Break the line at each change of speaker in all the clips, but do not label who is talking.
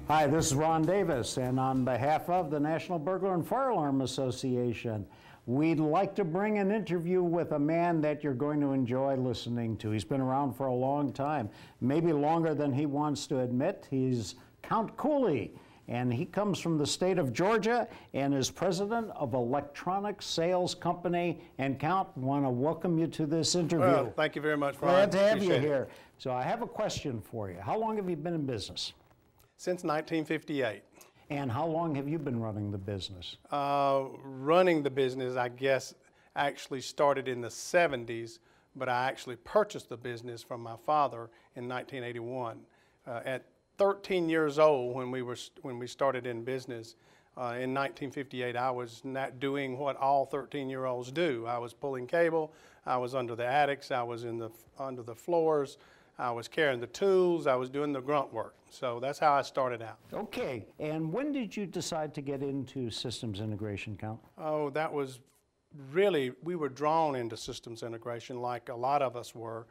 Hi, this is Ron Davis, and on behalf of the National Burglar and Fire Alarm Association, we'd like to bring an interview with a man that you're going to enjoy listening to. He's been around for a long time, maybe longer than he wants to admit. He's Count Cooley, and he comes from the state of Georgia and is president of Electronic Sales Company. And Count, want to welcome you to this interview.
Well, thank you very much, Ron.
Glad to have you
Appreciate it.
here. So I have a question for you. How long have you been in business?
Since 1958.
And how long have you been running the business?
Running the business, I guess, actually started in the 70s, but I actually purchased the business from my father in 1981. At 13 years old, when we started in business, in 1958, I was not doing what all 13-year-olds do. I was pulling cable, I was under the attics, I was under the floors, I was carrying the tools, I was doing the grunt work. So that's how I started out.
Okay, and when did you decide to get into systems integration, Count?
Oh, that was really, we were drawn into systems integration like a lot of us were.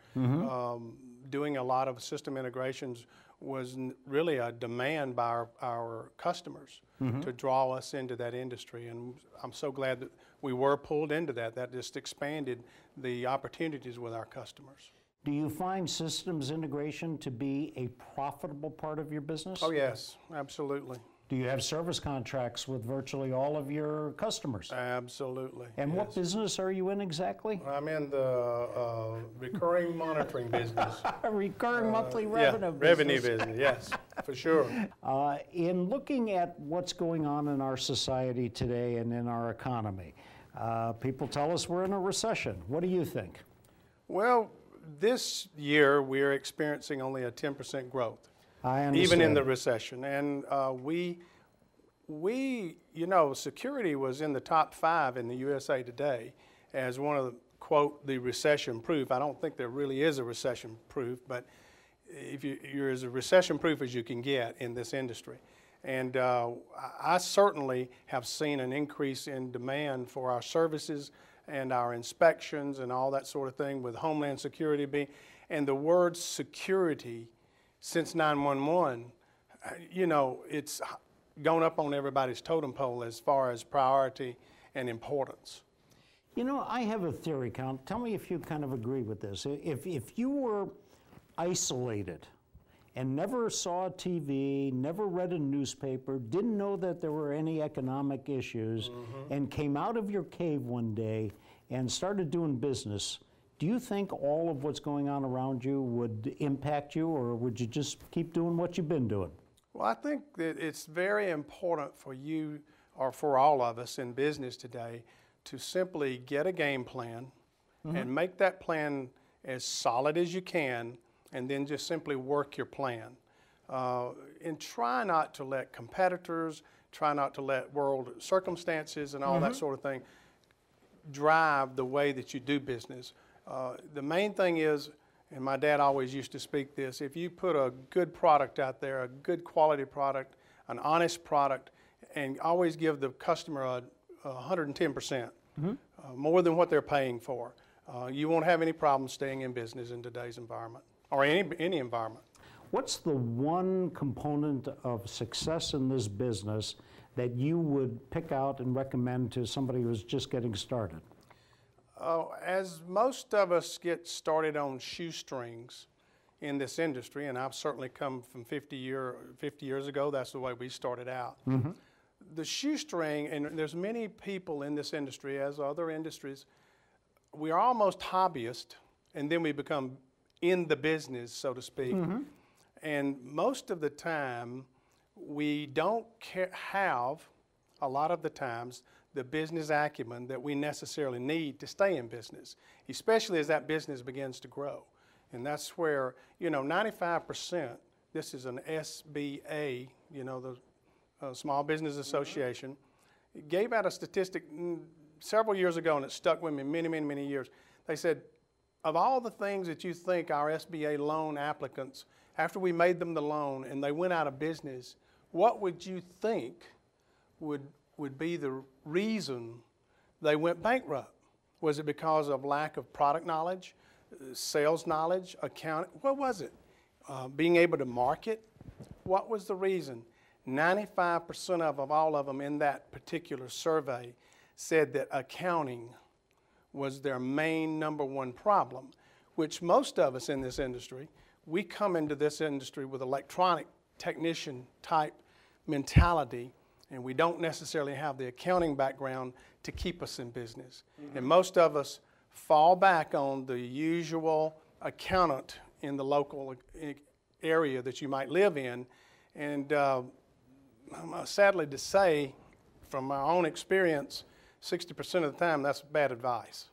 Doing a lot of system integrations was really a demand by our customers to draw us into that industry. And I'm so glad that we were pulled into that. That just expanded the opportunities with our customers.
Do you find systems integration to be a profitable part of your business?
Oh, yes, absolutely.
Do you have service contracts with virtually all of your customers?
Absolutely.
And
yes.
what business are you in exactly?
I'm in the recurring monitoring business.
A recurring monthly revenue business.
Revenue business, yes, for sure.
In looking at what's going on in our society today and in our economy, people tell us we're in a recession. What do you think?
Well, this year we're experiencing only a 10% growth.
I understand.
Even in the recession. And we, you know, security was in the top 5 in the USA Today as one of the, quote, the recession proof. I don't think there really is a recession proof, but if you're as recession proof as you can get in this industry. And I certainly have seen an increase in demand for our services and our inspections and all that sort of thing, with Homeland Security being, and the word security since 911, you know, it's gone up on everybody's totem pole as far as priority and importance.
You know, I have a theory, Count. Tell me if you kind of agree with this. If you were isolated and never saw TV, never read a newspaper, didn't know that there were any economic issues, and came out of your cave one day and started doing business, do you think all of what's going on around you would impact you, or would you just keep doing what you've been doing?
Well, I think that it's very important for you, or for all of us in business today, to simply get a game plan and make that plan as solid as you can, and then just simply work your plan. And try not to let competitors, try not to let world circumstances and all that sort of thing drive the way that you do business. The main thing is, and my dad always used to speak this, if you put a good product out there, a good quality product, an honest product, and always give the customer 110%, more than what they're paying for, you won't have any problem staying in business in today's environment, or any environment.
What's the one component of success in this business that you would pick out and recommend to somebody who's just getting started?
As most of us get started on shoestrings in this industry, and I've certainly come from 50 years ago, that's the way we started out. The shoestring, and there's many people in this industry, as other industries, we are almost hobbyists, and then we become in the business, so to speak. And most of the time, we don't have, a lot of the times, the business acumen that we necessarily need to stay in business, especially as that business begins to grow. And that's where, you know, 95%, this is an SBA, you know, the Small Business Association, gave out a statistic several years ago, and it stuck with me many, many, many years. They said, of all the things that you think our SBA loan applicants, after we made them the loan and they went out of business, what would you think would be the reason they went bankrupt? Was it because of lack of product knowledge, sales knowledge, accounting? What was it? Being able to market? What was the reason? 95% of all of them in that particular survey said that accounting was their main #1 problem, which most of us in this industry, we come into this industry with electronic technician type mentality, and we don't necessarily have the accounting background to keep us in business. And most of us fall back on the usual accountant in the local area that you might live in. And sadly to say, from my own experience, 60% of the time that's bad advice.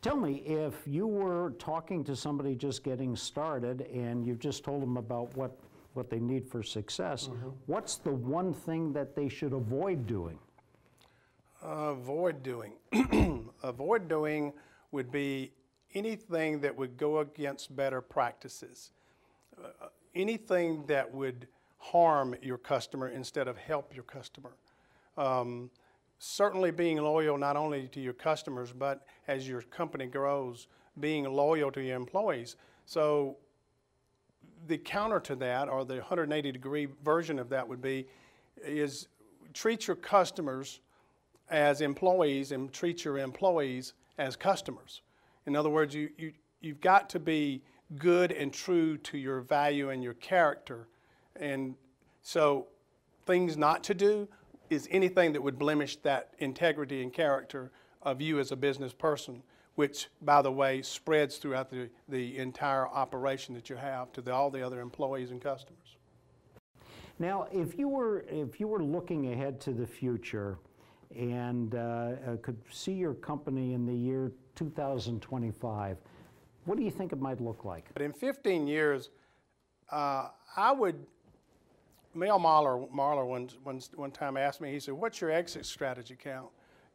Tell me, if you were talking to somebody just getting started and you just told them about what they need for success, what's the one thing that they should avoid doing?
Avoid doing. Avoid doing would be anything that would go against better practices. Anything that would harm your customer instead of help your customer. Certainly being loyal not only to your customers, but as your company grows, being loyal to your employees. So the counter to that, or the 180-degree version of that would be, is treat your customers as employees and treat your employees as customers. In other words, you've got to be good and true to your value and your character. And so things not to do is anything that would blemish that integrity and character of you as a business person, which, by the way, spreads throughout the entire operation that you have to all the other employees and customers.
Now, if you were looking ahead to the future and could see your company in the year 2025, what do you think it might look like?
But in 15 years, I would. Mel Marler one time asked me, he said, "What's your exit strategy, Count?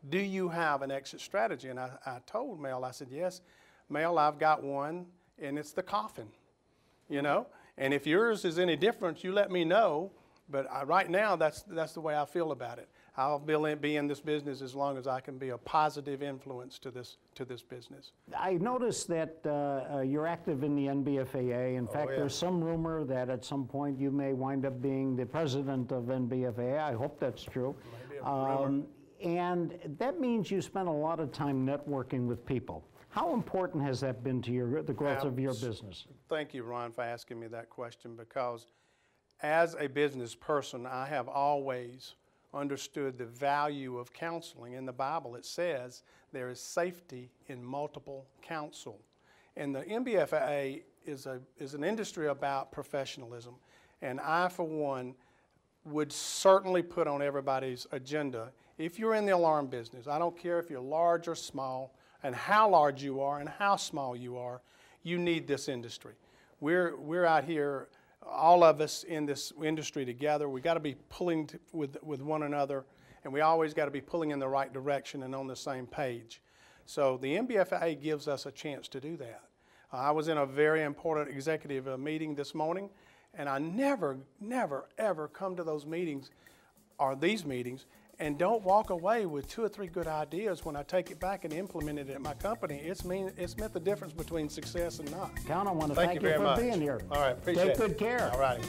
Do you have an exit strategy?" And I told Mel, I said, "Yes, Mel, I've got one, and it's the coffin, you know? And if yours is any different, you let me know. But right now, that's the way I feel about it. I'll be in this business as long as I can be a positive influence to this business."
I noticed that you're active in the NBFAA. In fact, there's some rumor that at some point you may wind up being the president of NBFAA. I hope that's true.
Maybe a rumor.
And that means you spend a lot of time networking with people. How important has that been to the growth of your business?
Thank you, Ron, for asking me that question, because as a business person, I have always understood the value of counseling. In the Bible, it says there is safety in multiple counsel. And the NBFAA is an industry about professionalism. And I, for one, would certainly put on everybody's agenda, if you're in the alarm business, I don't care if you're large or small, and how large you are and how small you are, you need this industry. We're out here, all of us in this industry together. We got to be pulling with one another, and we always got to be pulling in the right direction and on the same page. So the NBFAA gives us a chance to do that. I was in a very important executive meeting this morning, and I never, ever come to those meetings or these meetings and don't walk away with 2 or 3 good ideas. When I take it back and implement it at my company, it's meant the difference between success and not.
Count, I want to thank you for being here.
All right, appreciate it.
Take good care.
All righty.